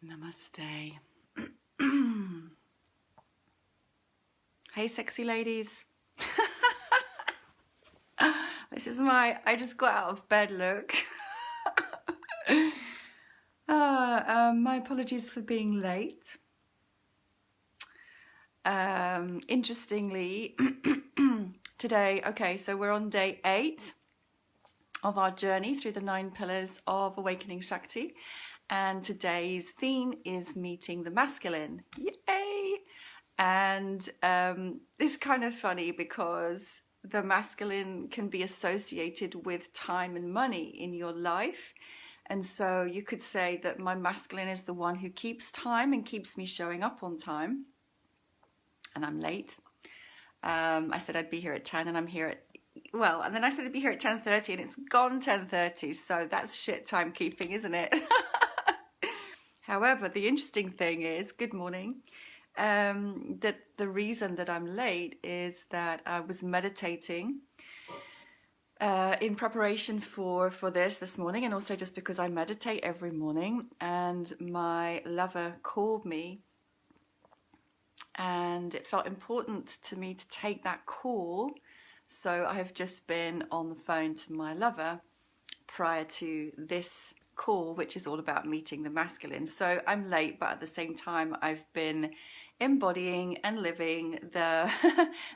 Namaste. Hey, sexy ladies. This is my I just got out of bed look. My apologies for being late. Interestingly, today, okay, so we're on day 8 of our journey through the 9 pillars of awakening Shakti. And today's theme is meeting the masculine. Yay! And it's kind of funny because the masculine can be associated with time and money in your life. And so you could say that my masculine is the one who keeps time and keeps me showing up on time. And I'm late. I said I'd be here at 10 and I'm here at, well, and then I said I'd be here at 10:30 and it's gone 10:30. So that's shit timekeeping, isn't it? However, the interesting thing is, good morning, that the reason that I'm late is that I was meditating in preparation for this morning, and also just because I meditate every morning, and my lover called me and it felt important to me to take that call. So I have just been on the phone to my lover prior to this call, which is all about meeting the masculine. So I'm late, but at the same time I've been embodying and living the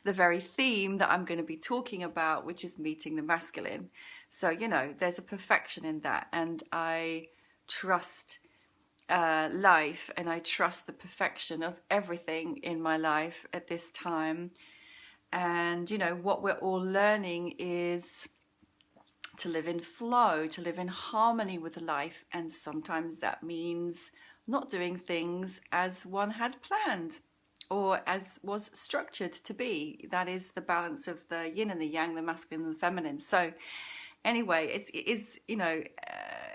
the very theme that I'm going to be talking about, which is meeting the masculine. So, you know, there's a perfection in that, and I trust life, and I trust the perfection of everything in my life at this time. And, you know, what we're all learning is to live in flow, to live in harmony with life. And sometimes that means not doing things as one had planned or as was structured to be. That is the balance of the yin and the yang, the masculine and the feminine. So anyway, it is, you know,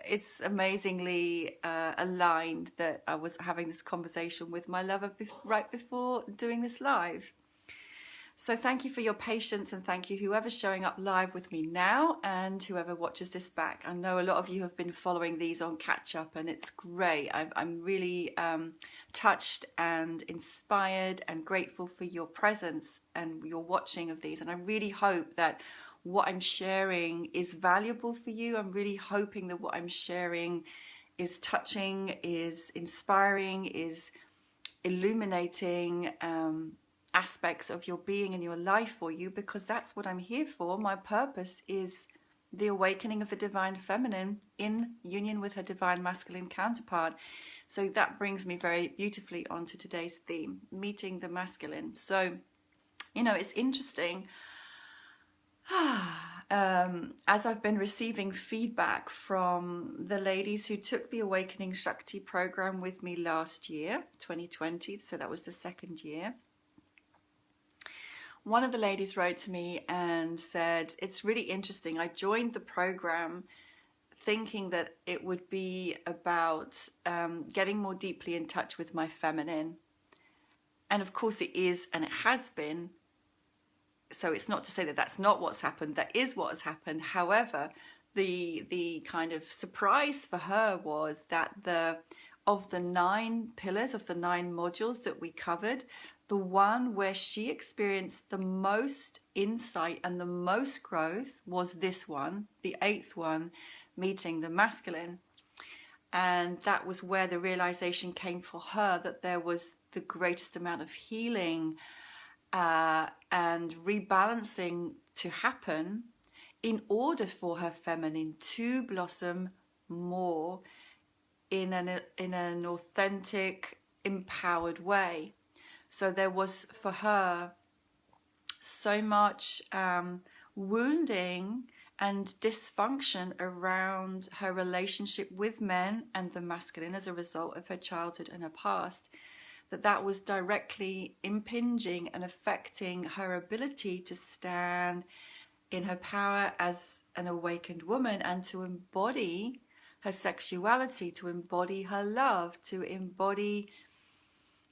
it's amazingly aligned that I was having this conversation with my lover right before doing this live. So thank you for your patience, and thank you whoever's showing up live with me now and whoever watches this back. I know a lot of you have been following these on catch up, and it's great. I'm really touched and inspired and grateful for your presence and your watching of these. And I really hope that what I'm sharing is valuable for you. I'm really hoping that what I'm sharing is touching, is inspiring, is illuminating aspects of your being and your life for you, because that's what I'm here for. My purpose is the awakening of the divine feminine in union with her divine masculine counterpart. So that brings me very beautifully onto today's theme, meeting the masculine. So, you know, it's interesting. As I've been receiving feedback from the ladies who took the Awakening Shakti program with me last year, 2020, so that was the second year. One of the ladies wrote to me and said, it's really interesting. I joined the program thinking that it would be about getting more deeply in touch with my feminine. And of course it is, and it has been. So it's not to say that that's not what's happened. That is what has happened. However, the kind of surprise for her was that of the 9 pillars, of the 9 modules that we covered, the one where she experienced the most insight and the most growth was this one, the 8th one, meeting the masculine. And that was where the realization came for her that there was the greatest amount of healing and rebalancing to happen in order for her feminine to blossom more in an authentic, empowered way. So there was for her so much wounding and dysfunction around her relationship with men and the masculine as a result of her childhood and her past, that was directly impinging and affecting her ability to stand in her power as an awakened woman and to embody her sexuality, to embody her love, to embody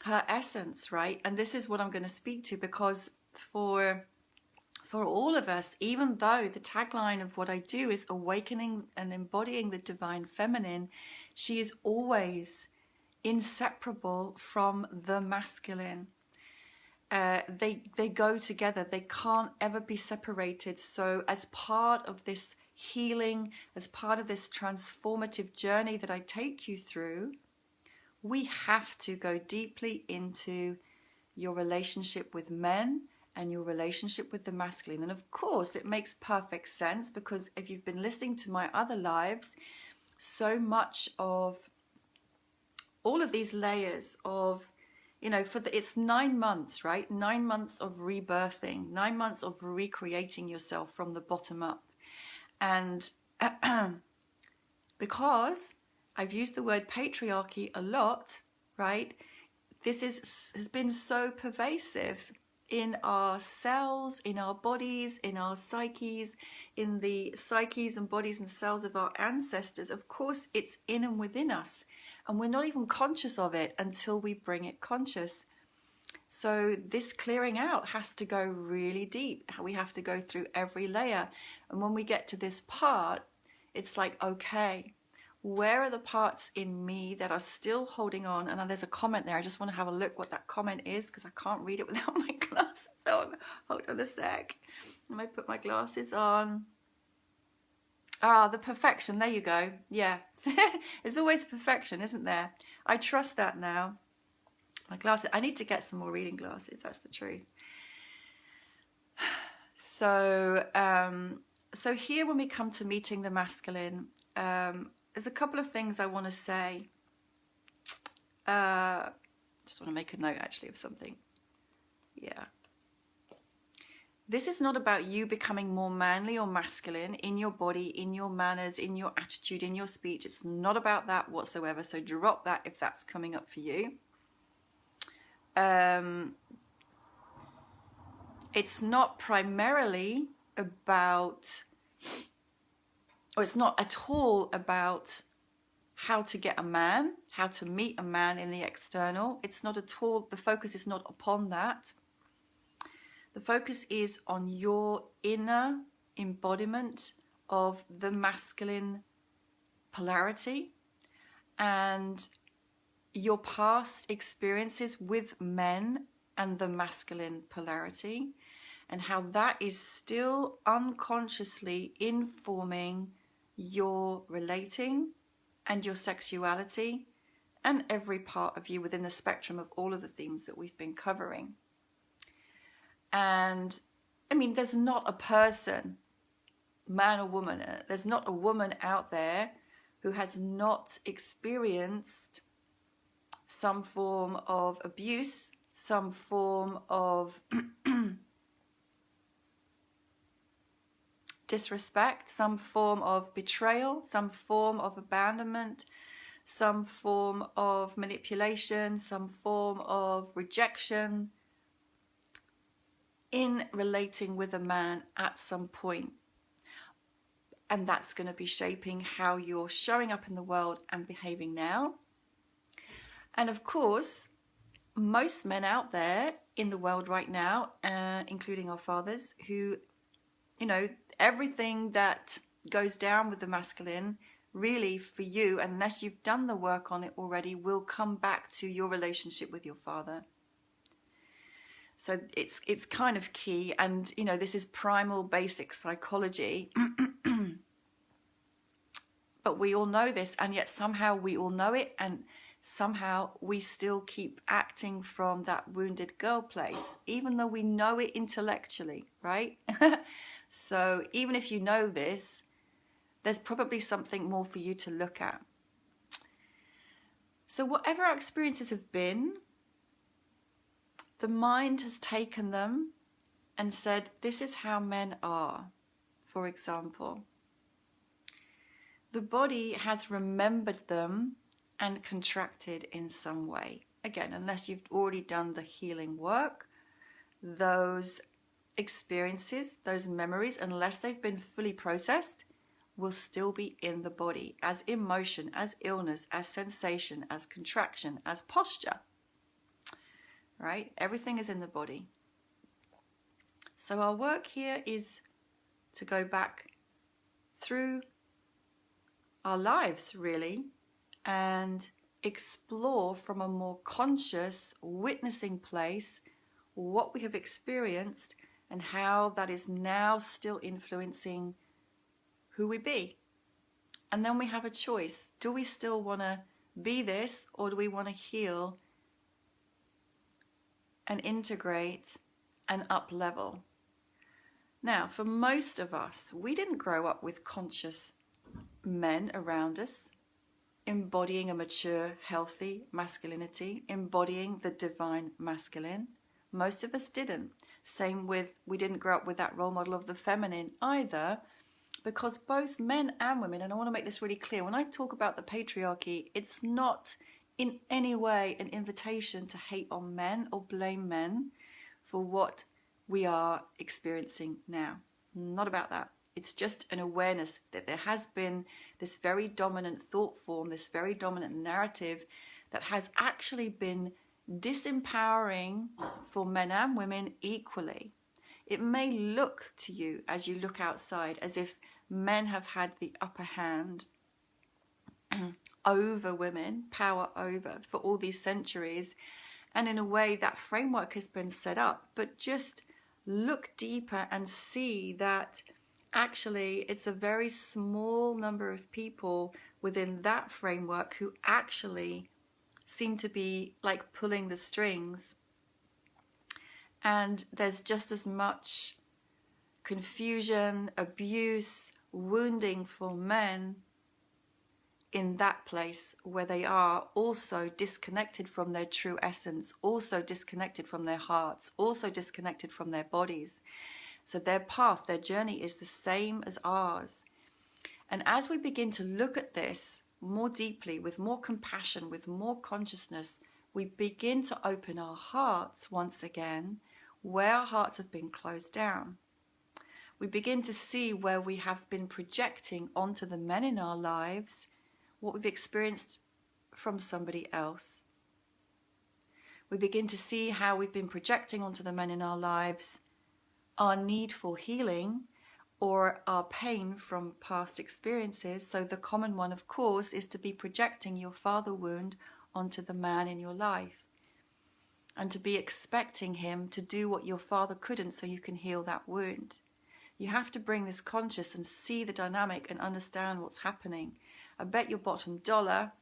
her essence, right? And this is what I'm going to speak to, because for all of us, even though the tagline of what I do is awakening and embodying the divine feminine, she is always inseparable from the masculine. They go together. They can't ever be separated. So as part of this healing, as part of this transformative journey that I take you through, we have to go deeply into your relationship with men and your relationship with the masculine. And of course, it makes perfect sense, because if you've been listening to my other lives, so much of all of these layers of, it's 9 months, right? 9 months of rebirthing, 9 months of recreating yourself from the bottom up. And because I've used the word patriarchy a lot, right? This has been so pervasive in our cells, in our bodies, in our psyches, in the psyches and bodies and cells of our ancestors. Of course, it's in and within us, and we're not even conscious of it until we bring it conscious. So this clearing out has to go really deep. We have to go through every layer. And when we get to this part, it's like, okay, where are the parts in me that are still holding on? And there's a comment there. I just want to have a look what that comment is, because I can't read it without my glasses on. Hold on a sec. Let me put my glasses on. The perfection. There you go. Yeah. There's always perfection, isn't there? I trust that now. My glasses. I need to get some more reading glasses. That's the truth. So, so here when we come to meeting the masculine, there's a couple of things I want to say. Just want to make a note actually of something. Yeah. This is not about you becoming more manly or masculine in your body, in your manners, in your attitude, in your speech. It's not about that whatsoever. So drop that if that's coming up for you. It's not primarily about, or it's not at all about how to get a man, how to meet a man in the external. It's not at all, the focus is not upon that. The focus is on your inner embodiment of the masculine polarity and your past experiences with men and the masculine polarity, and how that is still unconsciously informing your relating and your sexuality and every part of you within the spectrum of all of the themes that we've been covering. And I mean, there's not a person, man or woman, there's not a woman out there who has not experienced some form of abuse, some form of disrespect, some form of betrayal, some form of abandonment, some form of manipulation, some form of rejection in relating with a man at some point. And that's going to be shaping how you're showing up in the world and behaving now. And of course, most men out there in the world right now, including our fathers, who, everything that goes down with the masculine, really for you, unless you've done the work on it already, will come back to your relationship with your father. So it's kind of key. And, this is primal basic psychology. But we all know this, and yet somehow we all know it, and somehow we still keep acting from that wounded girl place, even though we know it intellectually, right? So even if you know this, there's probably something more for you to look at. So whatever our experiences have been, the mind has taken them and said, this is how men are, for example. The body has remembered them and contracted in some way. Again, unless you've already done the healing work, those experiences, those memories, unless they've been fully processed, will still be in the body as emotion, as illness, as sensation, as contraction, as posture. Right? Everything is in the body. So our work here is to go back through our lives, really, and explore from a more conscious, witnessing place what we have experienced and how that is now still influencing who we be. And then we have a choice. Do we still want to be this, or do we want to heal and integrate and up level? Now, for most of us, we didn't grow up with conscious men around us, embodying a mature, healthy masculinity, embodying the divine masculine. Most of us didn't. Same with, we didn't grow up with that role model of the feminine either, because both men and women, and I want to make this really clear, when I talk about the patriarchy, it's not in any way an invitation to hate on men or blame men for what we are experiencing now. Not about that. It's just an awareness that there has been this very dominant thought form, this very dominant narrative that has actually been disempowering for men and women equally. It may look to you as you look outside as if men have had the upper hand over women, power over, for all these centuries. And in a way, that framework has been set up. But just look deeper and see that actually it's a very small number of people within that framework who actually seem to be like pulling the strings. And there's just as much confusion, abuse, wounding for men in that place where they are also disconnected from their true essence, also disconnected from their hearts, also disconnected from their bodies. So their path, their journey is the same as ours. And as we begin to look at this more deeply, with more compassion, with more consciousness, we begin to open our hearts once again where our hearts have been closed down. We begin to see where we have been projecting onto the men in our lives what we've experienced from somebody else. We begin to see how we've been projecting onto the men in our lives our need for healing or our pain from past experiences. So the common one, of course, is to be projecting your father wound onto the man in your life and to be expecting him to do what your father couldn't so you can heal that wound. You have to bring this conscious and see the dynamic and understand what's happening. I bet your bottom dollar,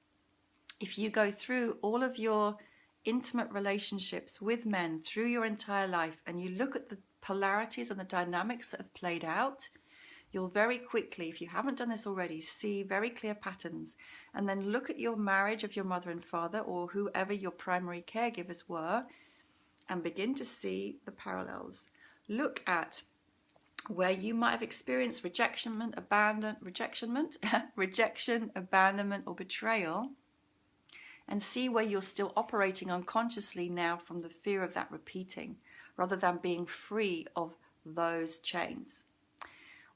if you go through all of your intimate relationships with men through your entire life and you look at the polarities and the dynamics that have played out, you'll very quickly, if you haven't done this already, see very clear patterns. And then look at your marriage of your mother and father or whoever your primary caregivers were and begin to see the parallels. Look at where you might have experienced rejection, abandonment, or betrayal, and see where you're still operating unconsciously now from the fear of that repeating, rather than being free of those chains.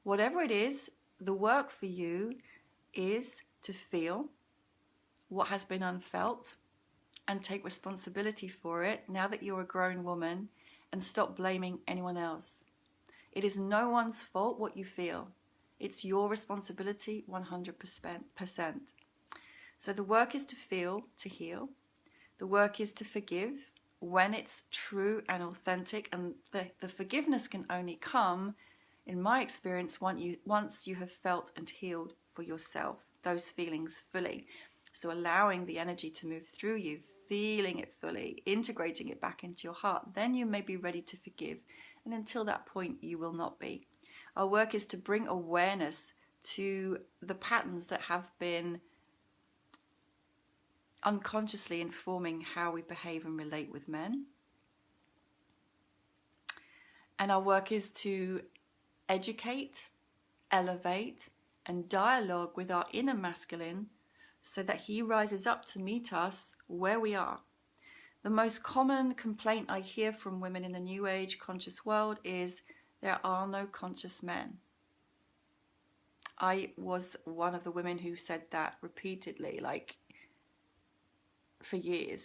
Whatever it is, the work for you is to feel what has been unfelt and take responsibility for it now that you're a grown woman, and stop blaming anyone else. It is no one's fault what you feel. It's your responsibility 100%. So the work is to feel, to heal. The work is to forgive when it's true and authentic. And the forgiveness can only come, in my experience, once you have felt and healed for yourself those feelings fully. So allowing the energy to move through you, feeling it fully, integrating it back into your heart, then you may be ready to forgive. And until that point, you will not be. Our work is to bring awareness to the patterns that have been unconsciously informing how we behave and relate with men. And our work is to educate, elevate, and dialogue with our inner masculine so that he rises up to meet us where we are. The most common complaint I hear from women in the New Age conscious world is there are no conscious men. I was one of the women who said that repeatedly, like for years.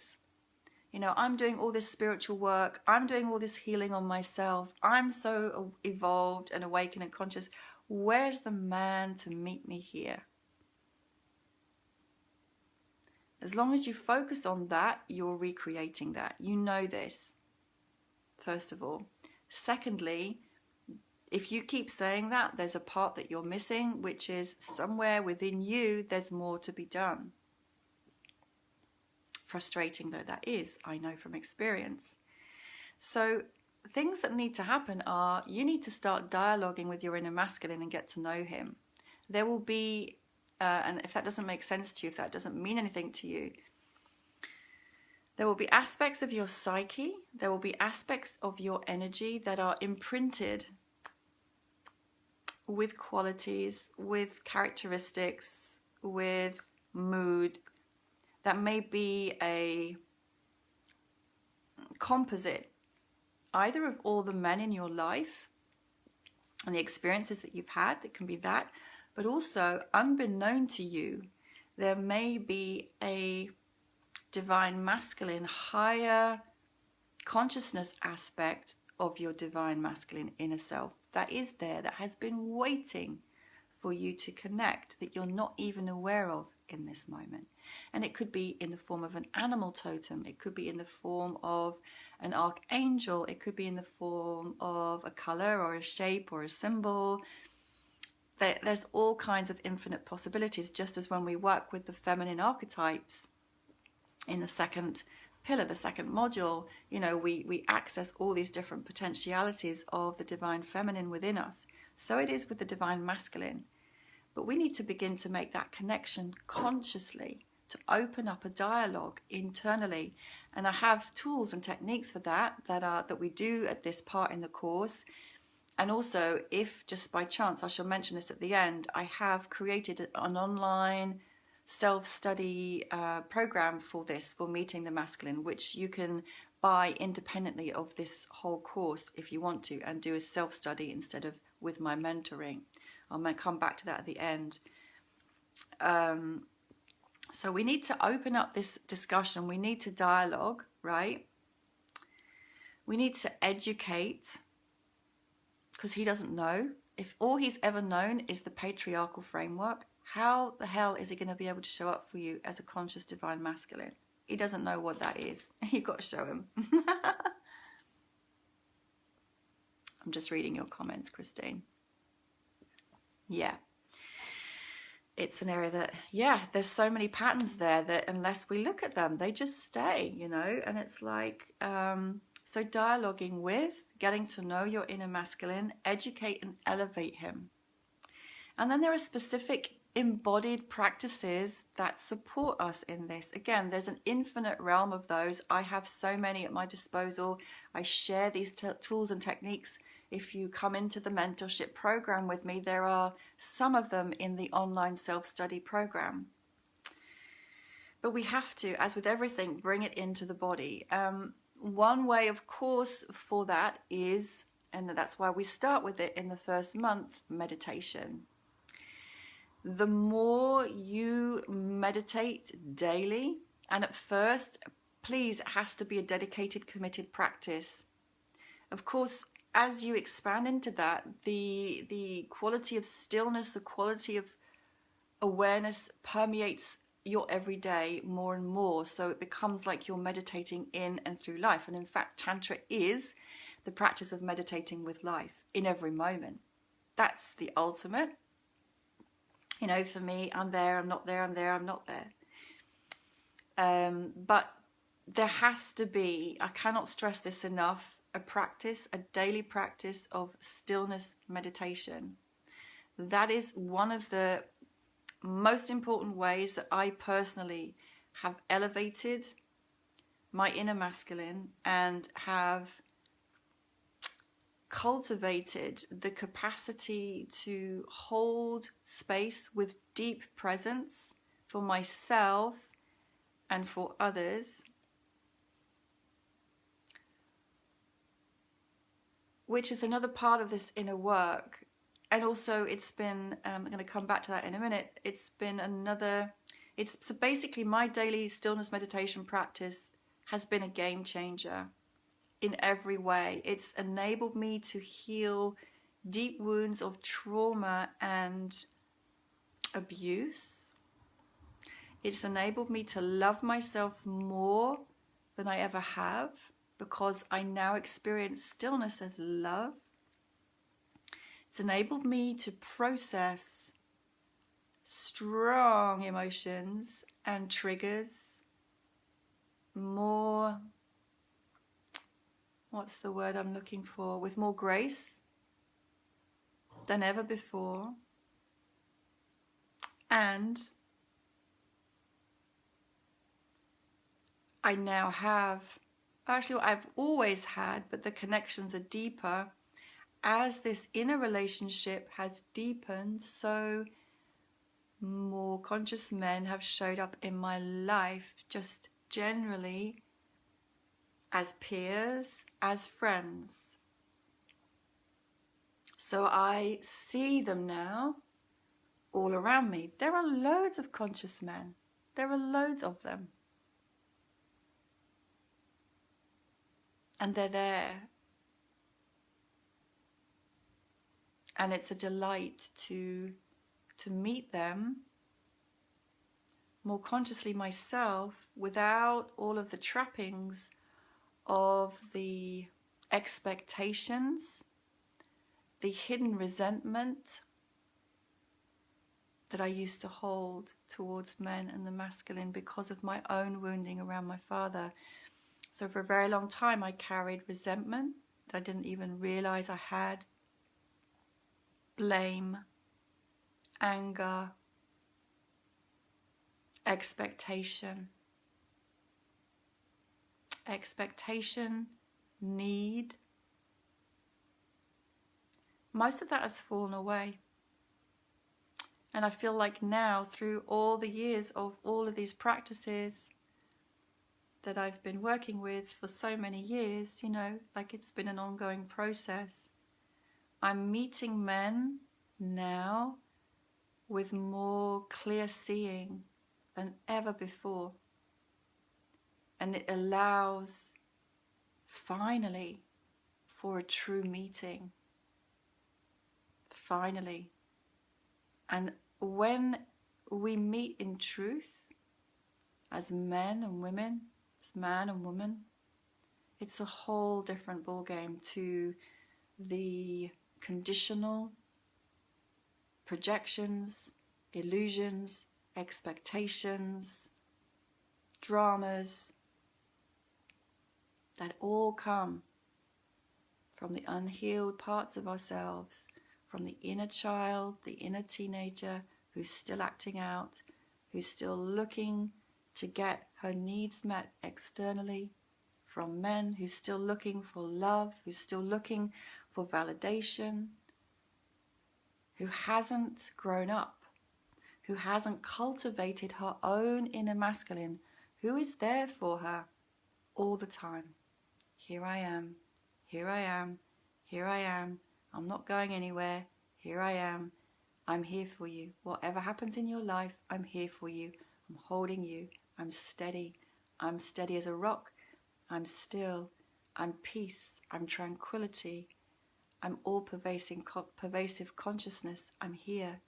You know, I'm doing all this spiritual work. I'm doing all this healing on myself. I'm so evolved and awakened and conscious. Where's the man to meet me here? As long as you focus on that, you're recreating that. You know this, first of all. Secondly, if you keep saying that, there's a part that you're missing, which is somewhere within you, there's more to be done. Frustrating though that is, I know from experience. So things that need to happen are, you need to start dialoguing with your inner masculine and get to know him. There will be, and if that doesn't make sense to you, if that doesn't mean anything to you, there will be aspects of your psyche, there will be aspects of your energy that are imprinted with qualities, with characteristics, with mood, that may be a composite, either of all the men in your life and the experiences that you've had. That can be that, but also unbeknown to you, there may be a divine masculine, higher consciousness aspect of your divine masculine inner self that is there, that has been waiting for you to connect, that you're not even aware of in this moment. And it could be in the form of an animal totem, it could be in the form of an archangel, it could be in the form of a color or a shape or a symbol. There's all kinds of infinite possibilities, just as when we work with the feminine archetypes in the second pillar, the second module, you know, we access all these different potentialities of the divine feminine within us. So it is with the divine masculine. But we need to begin to make that connection consciously, to open up a dialogue internally. And I have tools and techniques for that we do at this part in the course. And also, if just by chance, I shall mention this at the end, I have created an online self-study program for this, for meeting the masculine, which you can buy independently of this whole course if you want to, and do a self-study instead of with my mentoring. I'm going to come back to that at the end. So we need to open up this discussion. We need to dialogue, right? We need to educate, because he doesn't know. If all he's ever known is the patriarchal framework, how the hell is he going to be able to show up for you as a conscious divine masculine? He doesn't know what that is. You've got to show him. I'm just reading your comments, Christine. Yeah. It's an area that, yeah, there's so many patterns there that unless we look at them, they just stay, you know. And it's like, so dialoguing with, getting to know your inner masculine, educate and elevate him. And then there are specific embodied practices that support us in this. Again, there's an infinite realm of those. I have so many at my disposal. I share these tools and techniques. If you come into the mentorship program with me, there are some of them in the online self-study program. But we have to, as with everything, bring it into the body. One way, of course, for that is, and that's why we start with it in the first month, meditation. The more you meditate daily, and at first, please, it has to be a dedicated, committed practice. Of course, as you expand into that, the quality of stillness, the quality of awareness permeates your everyday more and more. So it becomes like you're meditating in and through life. And in fact, Tantra is the practice of meditating with life in every moment. That's the ultimate. You know, for me, I'm there, I'm not there, I'm there, I'm not there. But there has to be, I cannot stress this enough, a practice, a daily practice of stillness meditation. That is one of the most important ways that I personally have elevated my inner masculine and have cultivated the capacity to hold space with deep presence for myself and for others, which is another part of this inner work. And also it's been, I'm going to come back to that in a minute, so basically my daily stillness meditation practice has been a game changer in every way. It's enabled me to heal deep wounds of trauma and abuse. It's enabled me to love myself more than I ever have, because I now experience stillness as love. It's enabled me to process strong emotions and triggers more, what's the word I'm looking for, with more grace than ever before. And I now have, actually I've always had, but the connections are deeper. As this inner relationship has deepened, so more conscious men have showed up in my life, just generally as peers, as friends. So I see them now all around me. There are loads of conscious men. There are loads of them. And they're there. And it's a delight to meet them more consciously myself, without all of the trappings of the expectations, the hidden resentment that I used to hold towards men and the masculine because of my own wounding around my father. So for a very long time I carried resentment that I didn't even realize I had, blame, anger, expectation, need. Most of that has fallen away. And I feel like now, through all the years of all of these practices that I've been working with for so many years, you know, like it's been an ongoing process, I'm meeting men now with more clear seeing than ever before. And it allows, finally, for a true meeting. Finally. And when we meet in truth, as men and women, as man and woman, it's a whole different ballgame to the conditional projections, illusions, expectations, dramas that all come from the unhealed parts of ourselves, from the inner child, the inner teenager who's still acting out, who's still looking to get her needs met externally, from men who's still looking for love, who's still looking for validation, who hasn't grown up, who hasn't cultivated her own inner masculine, who is there for her all the time. Here I am, here I am, here I am. I'm not going anywhere. Here I am. I'm here for you. Whatever happens in your life, I'm here for you. I'm holding you. I'm steady. I'm steady as a rock. I'm still. I'm peace. I'm tranquility. I'm all-pervasive consciousness. I'm here.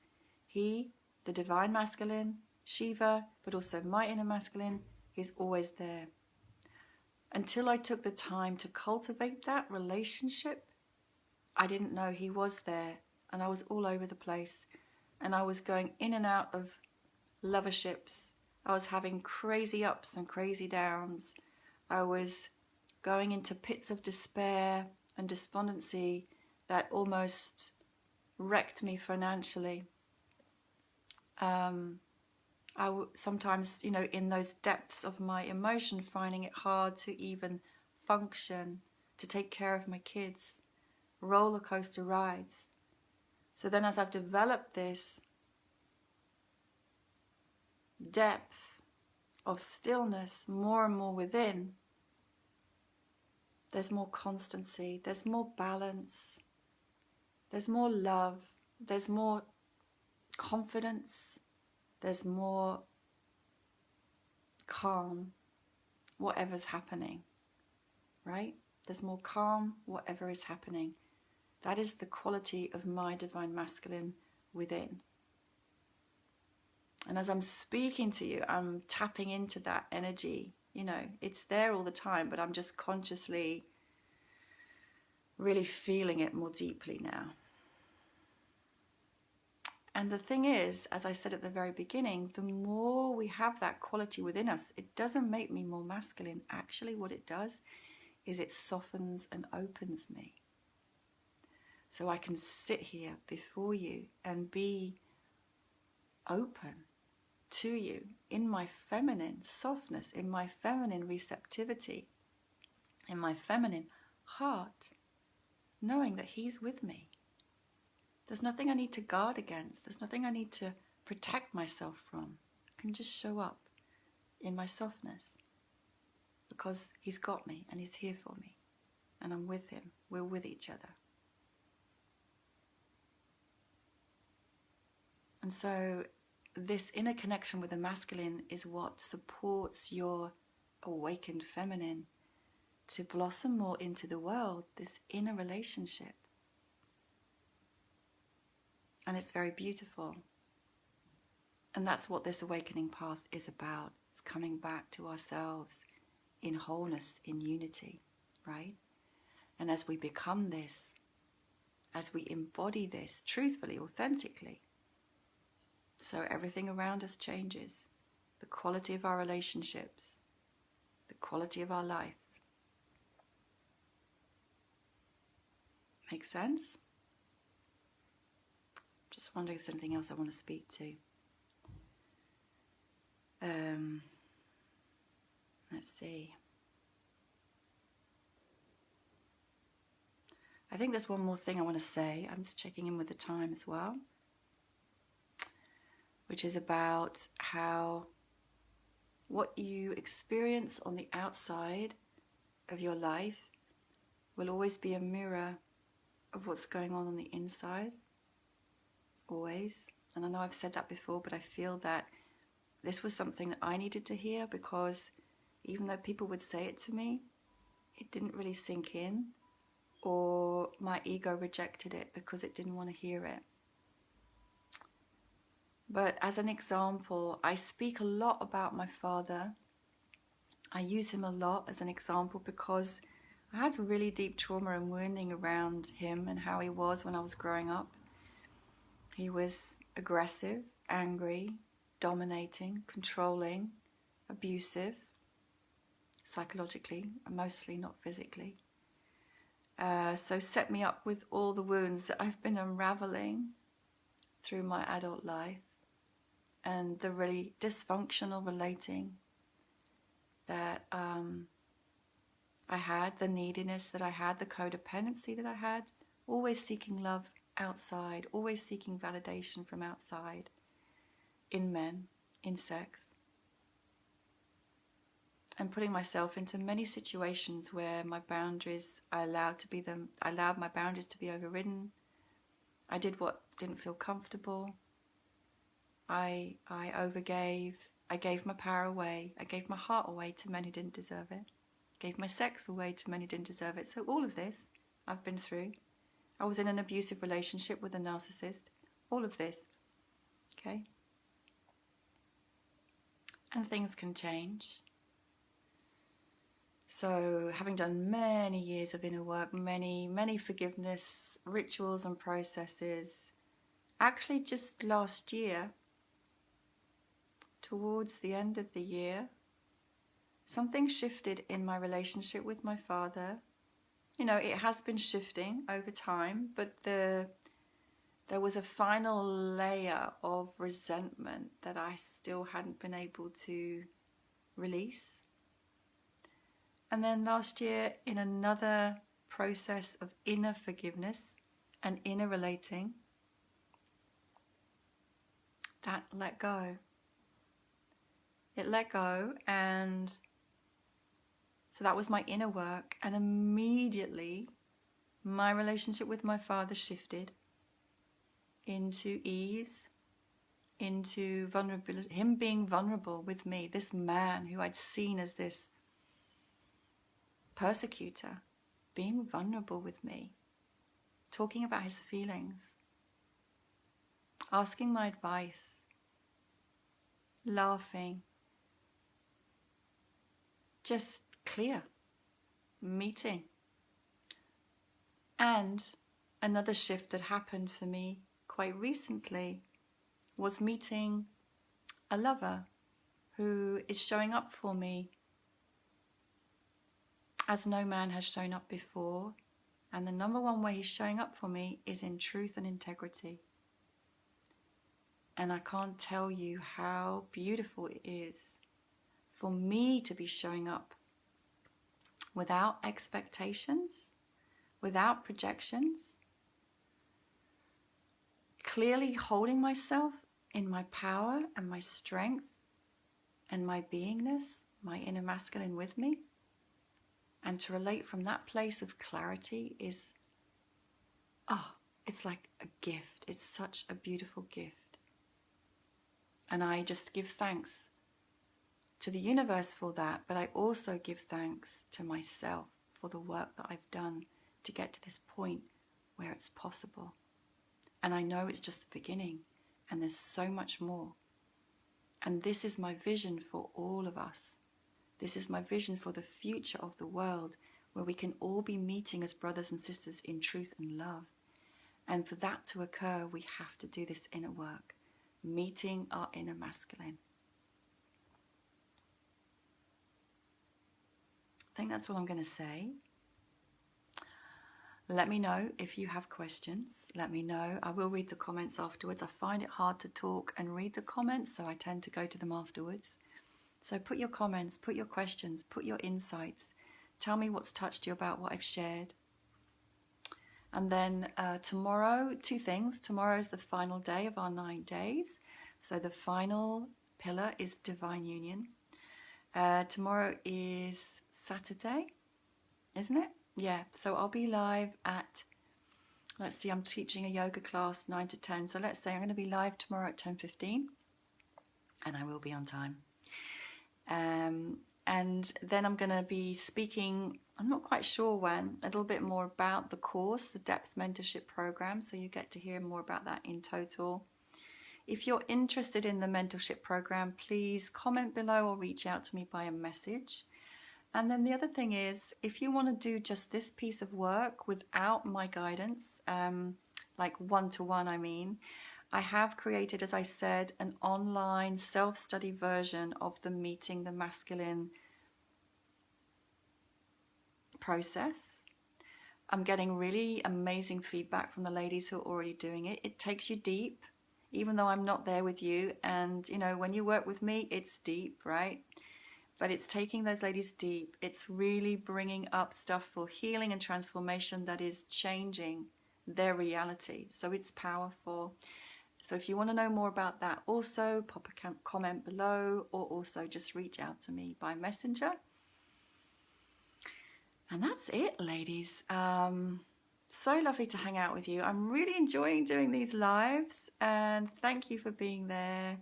He, the divine masculine, Shiva, but also my inner masculine, is always there. Until I took the time to cultivate that relationship, I didn't know he was there, and I was all over the place, and I was going in and out of loverships. I was having crazy ups and crazy downs. I was going into pits of despair and despondency that almost wrecked me financially. Sometimes, you know, in those depths of my emotion, finding it hard to even function, to take care of my kids. Roller coaster rides. So then as I've developed this depth of stillness more and more within, there's more constancy, there's more balance, there's more love, there's more confidence, there's more calm, whatever's happening, right? There's more calm, whatever is happening. That is the quality of my divine masculine within. And as I'm speaking to you, I'm tapping into that energy. You know, it's there all the time, but I'm just consciously really feeling it more deeply now. And the thing is, as I said at the very beginning, the more we have that quality within us, it doesn't make me more masculine. Actually, what it does is it softens and opens me. So I can sit here before you and be open to you in my feminine softness, in my feminine receptivity, in my feminine heart, knowing that he's with me. There's nothing I need to guard against. There's nothing I need to protect myself from. I can just show up in my softness because he's got me and he's here for me and I'm with him. We're with each other. And so this inner connection with the masculine is what supports your awakened feminine to blossom more into the world, this inner relationship. And it's very beautiful. And that's what this awakening path is about. It's coming back to ourselves in wholeness, in unity, right? And as we become this, as we embody this truthfully, authentically, so everything around us changes. The quality of our relationships, the quality of our life. Make sense? Just wondering if there's anything else I want to speak to. Let's see. I think there's one more thing I want to say. I'm just checking in with the time as well, which is about how what you experience on the outside of your life will always be a mirror of what's going on the inside. Always. And I know I've said that before, but I feel that this was something that I needed to hear, because even though people would say it to me, it didn't really sink in, or my ego rejected it because it didn't want to hear it. But as an example, I speak a lot about my father. I use him a lot as an example because I had really deep trauma and wounding around him and how he was when I was growing up. He was aggressive, angry, dominating, controlling, abusive, psychologically, mostly not physically. So set me up with all the wounds that I've been unraveling through my adult life, and the really dysfunctional relating that I had, the neediness that I had, the codependency that I had, always seeking love outside, always seeking validation from outside, in men, in sex, and putting myself into many situations where my boundaries, I allowed my boundaries to be overridden. I did what didn't feel comfortable. I overgave. I gave my power away. I gave my heart away to men who didn't deserve it. Gave my sex away to men who didn't deserve it. So all of this I've been through. I was in an abusive relationship with a narcissist. All of this. Okay? And things can change. So having done many years of inner work, many forgiveness rituals and processes, actually just last year, towards the end of the year, something shifted in my relationship with my father. You know, it has been shifting over time, but there was a final layer of resentment that I still hadn't been able to release. And then last year, in another process of inner forgiveness and inner relating, that let go. It let go, and so that was my inner work, and immediately my relationship with my father shifted into ease, into vulnerability, him being vulnerable with me, this man who I'd seen as this persecutor, being vulnerable with me, talking about his feelings, asking my advice, laughing, just clear, meeting. And another shift that happened for me quite recently was meeting a lover who is showing up for me as no man has shown up before. And the number one way he's showing up for me is in truth and integrity. And I can't tell you how beautiful it is for me to be showing up without expectations, without projections, clearly holding myself in my power and my strength and my beingness, my inner masculine with me. And to relate from that place of clarity is, it's like a gift. It's such a beautiful gift. And I just give thanks to the universe for that, but I also give thanks to myself for the work that I've done to get to this point where it's possible. And I know it's just the beginning, and there's so much more. And this is my vision for all of us. This is my vision for the future of the world, where we can all be meeting as brothers and sisters in truth and love. And for that to occur, we have to do this inner work, meeting our inner masculine. I think that's all I'm going to say. Let me know if you have questions. Let me know. I will read the comments afterwards. I find it hard to talk and read the comments, so I tend to go to them afterwards. So put your comments, put your questions, put your insights. Tell me what's touched you about what I've shared. And then tomorrow, two things. Tomorrow is the final day of our 9 days. So the final pillar is divine union. Tomorrow is Saturday, isn't it? Yeah, so I'll be live at, let's see, I'm teaching a yoga class 9 to 10. So let's say I'm going to be live tomorrow at 10:15, and I will be on time. And then I'm going to be speaking, I'm not quite sure when, a little bit more about the course, the Depth Mentorship Program. So you get to hear more about that in total. If you're interested in the mentorship program, please comment below or reach out to me by a message. And then the other thing is, if you want to do just this piece of work without my guidance, like one-to-one, I have created, as I said, an online self-study version of the Meeting the Masculine process. I'm getting really amazing feedback from the ladies who are already doing it. It takes you deep, even though I'm not there with you. And, you know, when you work with me, it's deep, right? But it's taking those ladies deep. It's really bringing up stuff for healing and transformation that is changing their reality. So it's powerful. So if you want to know more about that, also pop a comment below, or also just reach out to me by messenger. And that's it, ladies. So lovely to hang out with you. I'm really enjoying doing these lives, and thank you for being there.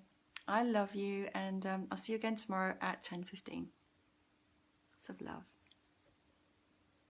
I love you, and I'll see you again tomorrow at 10:15. Lots of love.